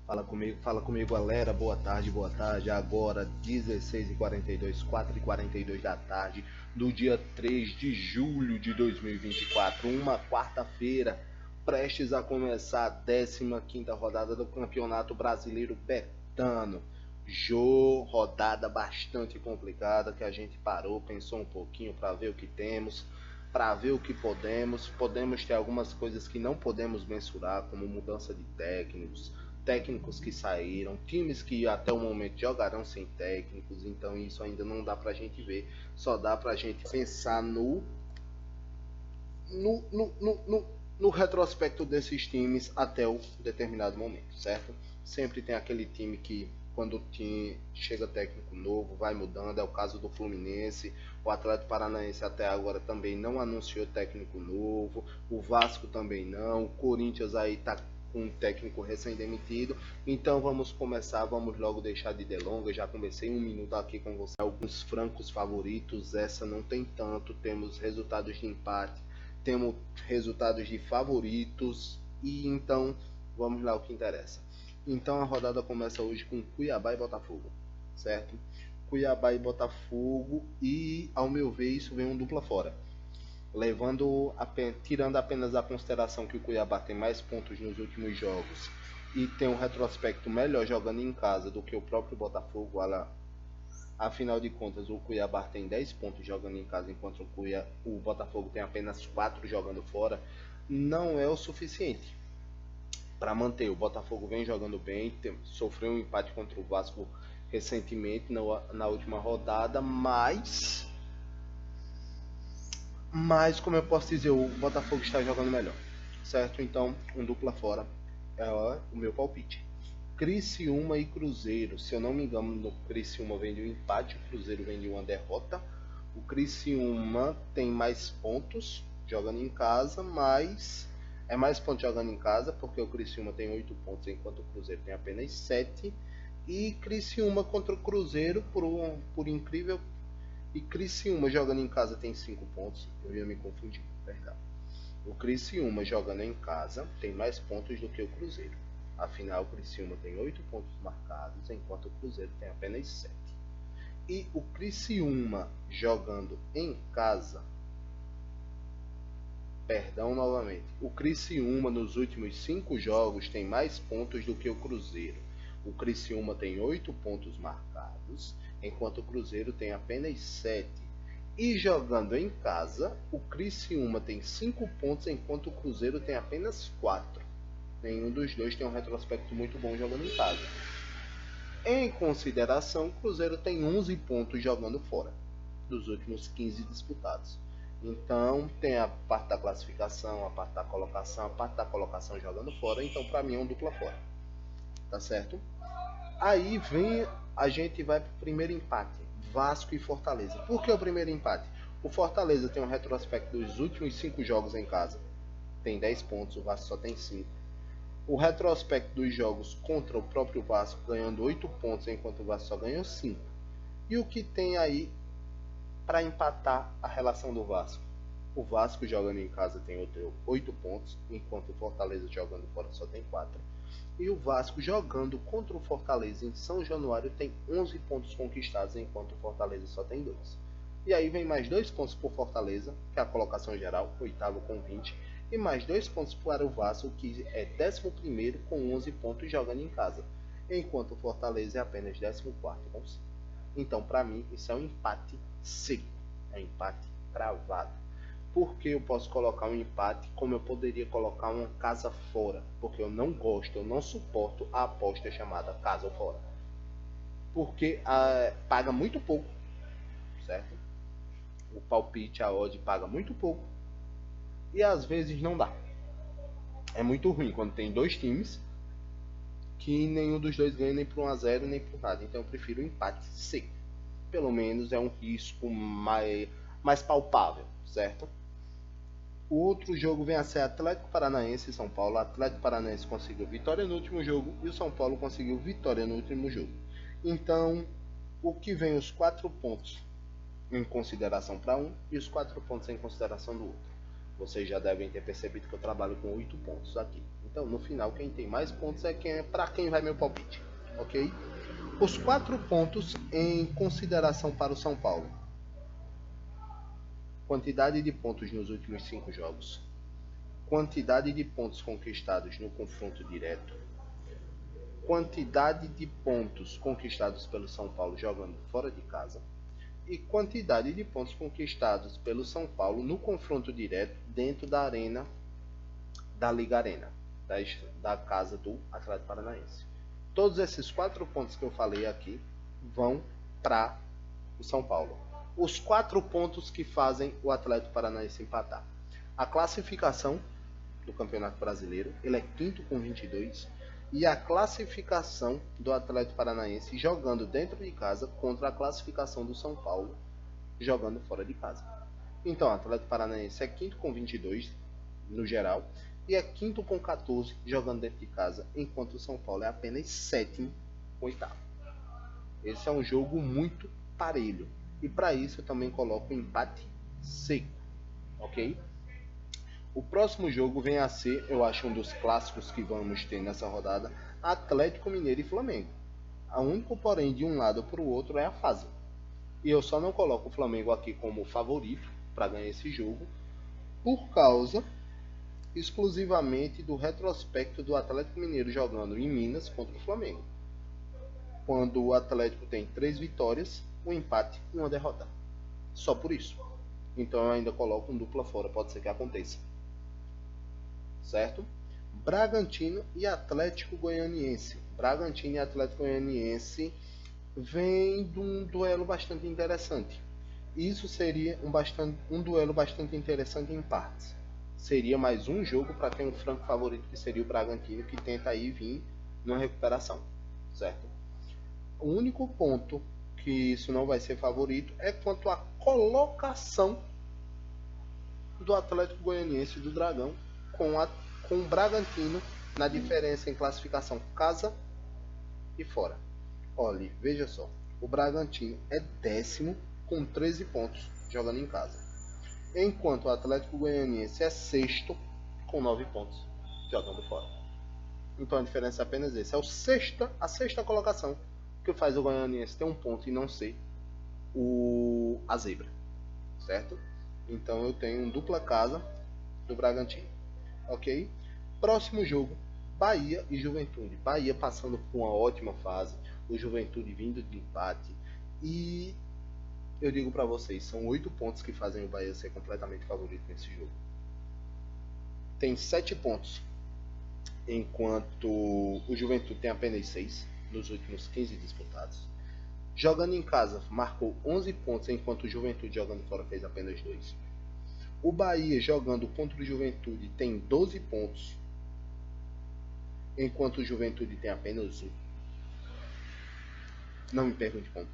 Fala comigo, galera. Boa tarde. Agora 16h42, 4h42 da tarde, do dia 3 de julho de 2024, uma quarta-feira, prestes a começar a 15ª rodada do Campeonato Brasileiro Betano. Rodada bastante complicada que a gente parou, pensou um pouquinho para ver o que temos, para ver o que podemos ter algumas coisas que não podemos mensurar, como mudança de técnicos que saíram, times que até o momento jogarão sem técnicos, então isso ainda não dá pra gente ver, só dá pra gente pensar no, no, no, no, no retrospecto desses times até o determinado momento, certo? Sempre tem aquele time que quando chega técnico novo vai mudando, é o caso do Fluminense, o Atlético Paranaense até agora também não anunciou técnico novo, o Vasco também não, o Corinthians aí tá com um técnico recém-demitido. Então vamos começar, vamos logo deixar de delongas. Já comecei um minuto aqui com você. Alguns francos favoritos, essa não tem tanto. Temos resultados de empate, temos resultados de favoritos. E então vamos lá o que interessa. Então a rodada começa hoje com Cuiabá e Botafogo, certo? Cuiabá e Botafogo, e ao meu ver isso vem um dupla fora. Tirando apenas a consideração que o Cuiabá tem mais pontos nos últimos jogos e tem um retrospecto melhor jogando em casa do que o próprio Botafogo, afinal de contas o Cuiabá tem 10 pontos jogando em casa, enquanto o Botafogo tem apenas 4 jogando fora, não é o suficiente para manter. O Botafogo vem jogando bem, sofreu um empate contra o Vasco recentemente na última rodada, mas como eu posso dizer, o Botafogo está jogando melhor, certo? Então, um dupla fora é o meu palpite. Criciúma e Cruzeiro, se eu não me engano, no Criciúma vem de um empate, o Cruzeiro vem de uma derrota. O Criciúma tem mais pontos jogando em casa, mas é mais pontos jogando em casa, porque o Criciúma tem 8 pontos, enquanto o Cruzeiro tem apenas 7. E Criciúma contra o Cruzeiro, por incrível. E Criciúma jogando em casa tem 5 pontos. Eu ia me confundir, verdade. O Criciúma jogando em casa tem mais pontos do que o Cruzeiro. Afinal, o Criciúma tem 8 pontos marcados, enquanto o Cruzeiro tem apenas 7. E o Criciúma jogando em casa... Perdão novamente. O Criciúma nos últimos 5 jogos tem mais pontos do que o Cruzeiro. O Criciúma tem 8 pontos marcados, enquanto o Cruzeiro tem apenas 7. E jogando em casa, o Criciúma tem 5 pontos, enquanto o Cruzeiro tem apenas 4. Nenhum dos dois tem um retrospecto muito bom jogando em casa. Em consideração, o Cruzeiro tem 11 pontos jogando fora, dos últimos 15 disputados. Então tem a parte da classificação, a parte da colocação jogando fora. Então para mim é um dupla fora, tá certo? Aí a gente vai pro primeiro empate, Vasco e Fortaleza. Por que o primeiro empate? O Fortaleza tem um retrospecto dos últimos 5 jogos em casa, tem 10 pontos, o Vasco só tem 5. O retrospecto dos jogos contra o próprio Vasco, ganhando 8 pontos, enquanto o Vasco só ganhou 5. E o que tem aí para empatar a relação do Vasco? O Vasco jogando em casa tem 8 pontos, enquanto o Fortaleza jogando fora só tem 4. E o Vasco jogando contra o Fortaleza em São Januário tem 11 pontos conquistados, enquanto o Fortaleza só tem 2. E aí vem mais 2 pontos por Fortaleza, que é a colocação geral, oitavo com 20, e mais 2 pontos para o Vasco, que é 11º com 11 pontos jogando em casa, enquanto o Fortaleza é apenas 14º com 5. Então, para mim, isso é um empate seco, é um empate cravado. Porque eu posso colocar um empate, como eu poderia colocar uma casa fora, porque eu não suporto a aposta chamada casa fora, porque paga muito pouco, certo? O palpite, a odd paga muito pouco e às vezes não dá. É muito ruim quando tem dois times que nenhum dos dois ganha nem por 1-0 nem por nada. Então eu prefiro o empate seco. Pelo menos é um risco mais palpável, certo? O outro jogo vem a ser Atlético Paranaense e São Paulo. O Atlético Paranaense conseguiu vitória no último jogo e o São Paulo conseguiu vitória no último jogo. Então, o que vem os 4 pontos em consideração para um e os 4 pontos em consideração do outro. Vocês já devem ter percebido que eu trabalho com 8 pontos aqui. Então, no final, quem tem mais pontos é para quem vai meu palpite, ok? Os 4 pontos em consideração para o São Paulo. Quantidade de pontos nos últimos 5 jogos. Quantidade de pontos conquistados no confronto direto. Quantidade de pontos conquistados pelo São Paulo jogando fora de casa. E quantidade de pontos conquistados pelo São Paulo no confronto direto dentro da arena da Liga Arena, da casa do Atlético Paranaense. Todos esses 4 pontos que eu falei aqui vão para o São Paulo. Os 4 pontos que fazem o Atlético Paranaense empatar. A classificação do Campeonato Brasileiro, ele é quinto com 22, e a classificação do Atlético Paranaense jogando dentro de casa contra a classificação do São Paulo jogando fora de casa. Então, o Atlético Paranaense é quinto com 22 no geral e é quinto com 14 jogando dentro de casa, enquanto o São Paulo é apenas sétimo com oitavo. Esse é um jogo muito parelho. E para isso eu também coloco um empate seco, ok? O próximo jogo vem a ser, eu acho, um dos clássicos que vamos ter nessa rodada, Atlético Mineiro e Flamengo. A único porém de um lado para o outro é a fase. E eu só não coloco o Flamengo aqui como favorito para ganhar esse jogo, por causa exclusivamente do retrospecto do Atlético Mineiro jogando em Minas contra o Flamengo. Quando o Atlético tem 3 vitórias, um empate e uma derrota. Só por isso. Então eu ainda coloco um dupla fora, pode ser que aconteça. Certo? Bragantino e Atlético Goianiense. Bragantino e Atlético Goianiense vem de um duelo bastante interessante. Isso seria um duelo bastante interessante em partes. Seria mais um jogo para ter um franco favorito, que seria o Bragantino, que tenta aí vir numa recuperação. Certo? O único ponto que isso não vai ser favorito é quanto à colocação do Atlético Goianiense do Dragão com o Bragantino na diferença em classificação casa e fora. Olha, veja só, o Bragantino é 10º com 13 pontos jogando em casa, enquanto o Atlético Goianiense é 6º com 9 pontos jogando fora. Então a diferença é apenas essa, a sexta colocação que faz o Goianiense ter um ponto e não ser a zebra, certo? Então eu tenho um dupla casa do Bragantino, ok? Próximo jogo, Bahia e Juventude. Bahia passando por uma ótima fase, o Juventude vindo de empate, e eu digo para vocês, são 8 pontos que fazem o Bahia ser completamente favorito nesse jogo. Tem 7 pontos, enquanto o Juventude tem apenas 6 nos últimos 15 disputados. Jogando em casa, marcou 11 pontos, enquanto o Juventude jogando fora fez apenas 2. O Bahia jogando contra o Juventude tem 12 pontos, enquanto o Juventude tem apenas 1. Não me pergunte como.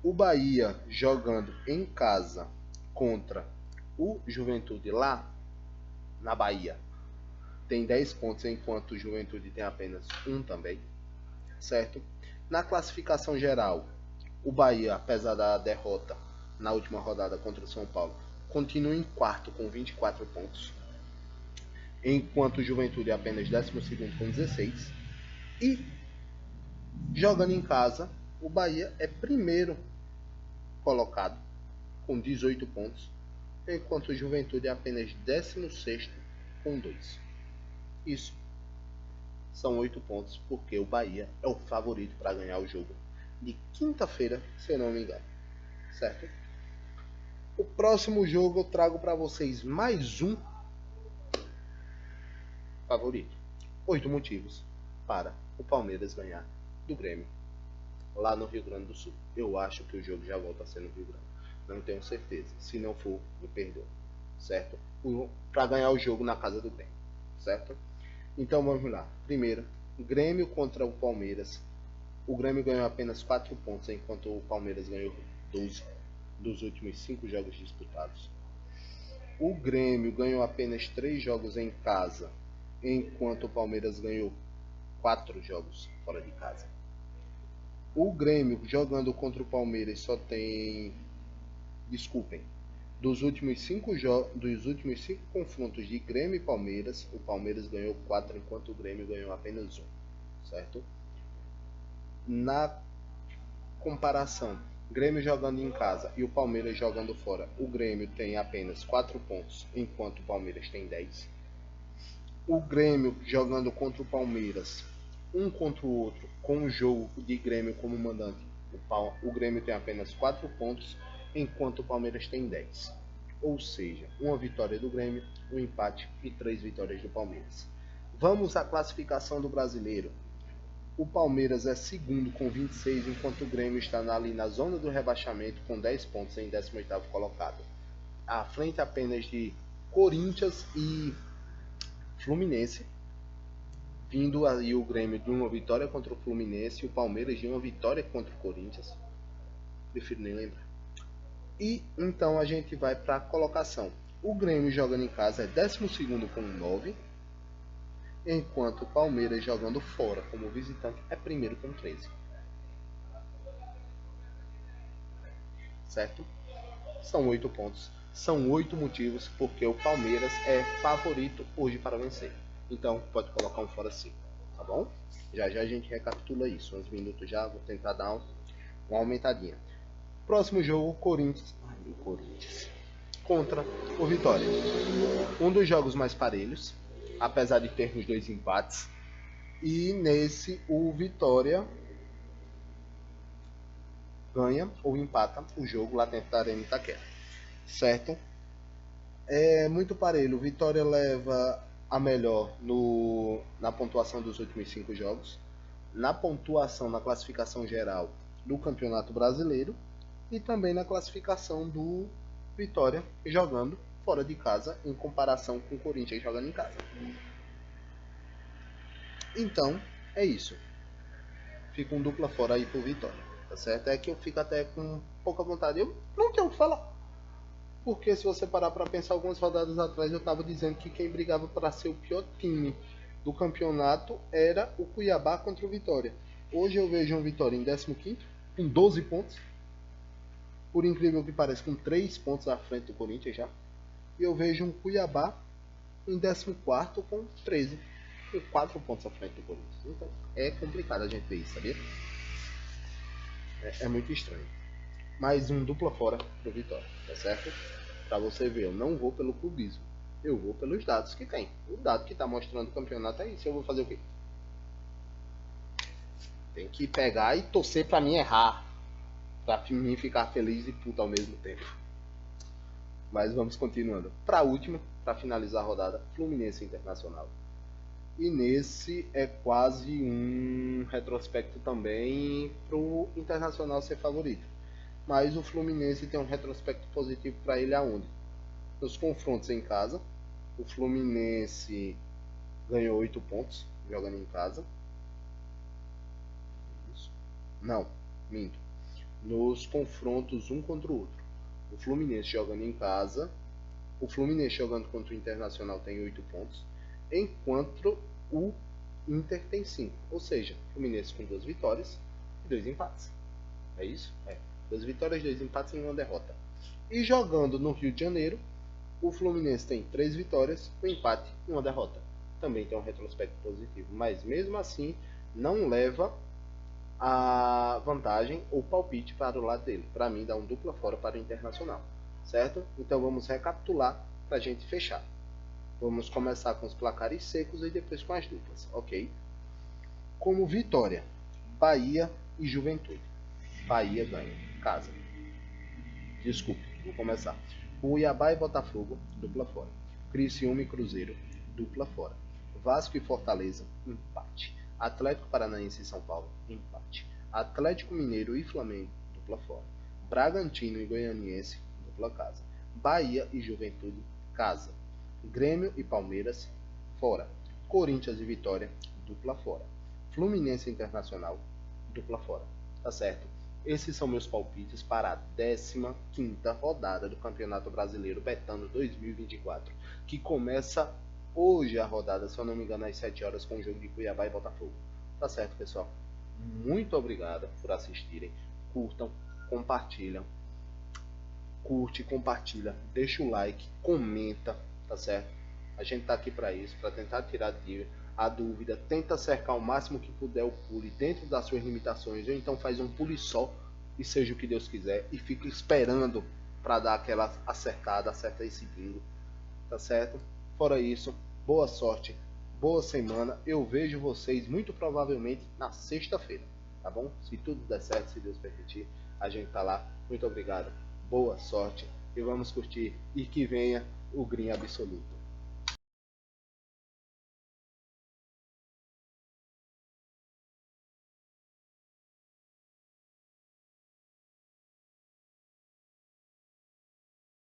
O Bahia jogando em casa contra o Juventude lá na Bahia tem 10 pontos, enquanto o Juventude tem apenas 1 também, certo? Na classificação geral, o Bahia, apesar da derrota na última rodada contra o São Paulo, continua em quarto com 24 pontos, enquanto o Juventude é apenas 12º com 16. E jogando em casa, o Bahia é primeiro colocado com 18 pontos, enquanto o Juventude é apenas 16º com 2. Isso são 8 pontos, porque o Bahia é o favorito para ganhar o jogo de quinta-feira, se eu não me engano, certo? O próximo jogo eu trago para vocês mais um favorito. 8 motivos para o Palmeiras ganhar do Grêmio lá no Rio Grande do Sul. Eu acho que o jogo já volta a ser no Rio Grande. Não tenho certeza. Se não for, me perdoe, certo? Para ganhar o jogo na casa do Grêmio, certo? Então vamos lá. Primeiro, Grêmio contra o Palmeiras. O Grêmio ganhou apenas 4 pontos, enquanto o Palmeiras ganhou 12 dos últimos 5 jogos disputados. O Grêmio ganhou apenas 3 jogos em casa, enquanto o Palmeiras ganhou 4 jogos fora de casa. O Grêmio jogando contra o Palmeiras só tem... Desculpem. Dos últimos 5 confrontos de Grêmio e Palmeiras, o Palmeiras ganhou 4, enquanto o Grêmio ganhou apenas 1, certo? Na comparação, Grêmio jogando em casa e o Palmeiras jogando fora, o Grêmio tem apenas 4 pontos, enquanto o Palmeiras tem 10. O Grêmio jogando contra o Palmeiras, um contra o outro, com o jogo de Grêmio como mandante, o Grêmio tem apenas 4 pontos, enquanto o Palmeiras tem 10. Ou seja, uma vitória do Grêmio, um empate e 3 vitórias do Palmeiras. Vamos à classificação do Brasileiro. O Palmeiras é segundo com 26, enquanto o Grêmio está ali na zona do rebaixamento com 10 pontos em 18º colocado. À frente apenas de Corinthians e Fluminense, vindo aí o Grêmio de uma vitória contra o Fluminense e o Palmeiras de uma vitória contra o Corinthians. Prefiro nem lembrar. E então a gente vai para a colocação. O Grêmio jogando em casa é 12º com 9, enquanto o Palmeiras jogando fora como visitante é primeiro com 13. Certo? São 8 pontos. São 8 motivos porque o Palmeiras é favorito hoje para vencer. Então pode colocar um fora 5, tá bom? Já já a gente recapitula isso. Uns minutos já, vou tentar dar uma aumentadinha. Próximo jogo, Corinthians contra o Vitória. Um dos jogos mais parelhos, apesar de termos 2 empates. E nesse o Vitória ganha ou empata o jogo lá dentro da Arena Itaquera. Certo? É muito parelho. O Vitória leva a melhor na pontuação dos últimos 5 jogos, na pontuação na classificação geral do Campeonato Brasileiro e também na classificação do Vitória jogando fora de casa em comparação com o Corinthians jogando em casa. Então, é isso. Fica um dupla fora aí pro Vitória, tá certo? É que eu fico até com pouca vontade. Eu não tenho o que falar. Porque se você parar para pensar, algumas rodadas atrás eu estava dizendo que quem brigava para ser o pior time do campeonato era o Cuiabá contra o Vitória. Hoje eu vejo um Vitória em 15º, com 12 pontos. Por incrível que pareça, com 3 pontos à frente do Corinthians já. E eu vejo um Cuiabá em 14º com 13, com 4 pontos à frente do Corinthians. Então é complicado a gente ver isso, sabia? É muito estranho. Mais um dupla fora pro Vitória, tá certo? Pra você ver, eu não vou pelo clubismo. Eu vou pelos dados que tem. O dado que tá mostrando o campeonato é isso. Eu vou fazer o quê? Tem que pegar e torcer pra mim errar. Pra mim ficar feliz e puto ao mesmo tempo. Mas vamos continuando. Pra última, pra finalizar a rodada, Fluminense Internacional. E nesse é quase um retrospecto também pro Internacional ser favorito. Mas o Fluminense tem um retrospecto positivo para ele aonde? Nos confrontos em casa, o Fluminense ganhou 8 pontos jogando em casa. Isso. Não, minto. Nos confrontos um contra o outro. O Fluminense jogando em casa, o Fluminense jogando contra o Internacional tem 8 pontos, enquanto o Inter tem 5. Ou seja, o Fluminense com 2 vitórias e 2 empates. É isso? É. 2 vitórias, 2 empates e 1 derrota. E jogando no Rio de Janeiro, o Fluminense tem 3 vitórias, 1 empate e 1 derrota. Também tem um retrospecto positivo, mas mesmo assim não leva a vantagem ou palpite para o lado dele. Para mim dá um dupla fora para o Internacional, certo? Então vamos recapitular para a gente fechar. Vamos começar com os placares secos e depois com as duplas, ok? Como vitória, Bahia e Juventude. Bahia ganha. Casa. Desculpe, vou começar. Cuiabá e Botafogo, dupla fora. Criciúma e Cruzeiro, dupla fora. Vasco e Fortaleza, empate. Atlético Paranaense e São Paulo, empate. Atlético Mineiro e Flamengo, dupla fora. Bragantino e Goianiense, dupla casa. Bahia e Juventude, casa. Grêmio e Palmeiras, fora. Corinthians e Vitória, dupla fora. Fluminense Internacional, dupla fora. Tá certo? Esses são meus palpites para a 15ª rodada do Campeonato Brasileiro Betano 2024, que começa hoje a rodada, se eu não me engano, às 7 horas com o jogo de Cuiabá e Botafogo. Tá certo, pessoal? Muito obrigado por assistirem. Curtam, compartilham curte, compartilha, deixa o like, comenta, tá certo? A gente tá aqui para isso, para tentar tirar a dúvida, tenta cercar o máximo que puder o pule dentro das suas limitações, ou então faz um pule só e seja o que Deus quiser e fica esperando para dar aquela acertada, acerta esse bingo, tá certo? Fora isso, boa sorte, boa semana, eu vejo vocês muito provavelmente na sexta-feira, tá bom? Se tudo der certo, se Deus permitir, a gente tá lá. Muito obrigado, boa sorte e vamos curtir e que venha o Green Absoluto.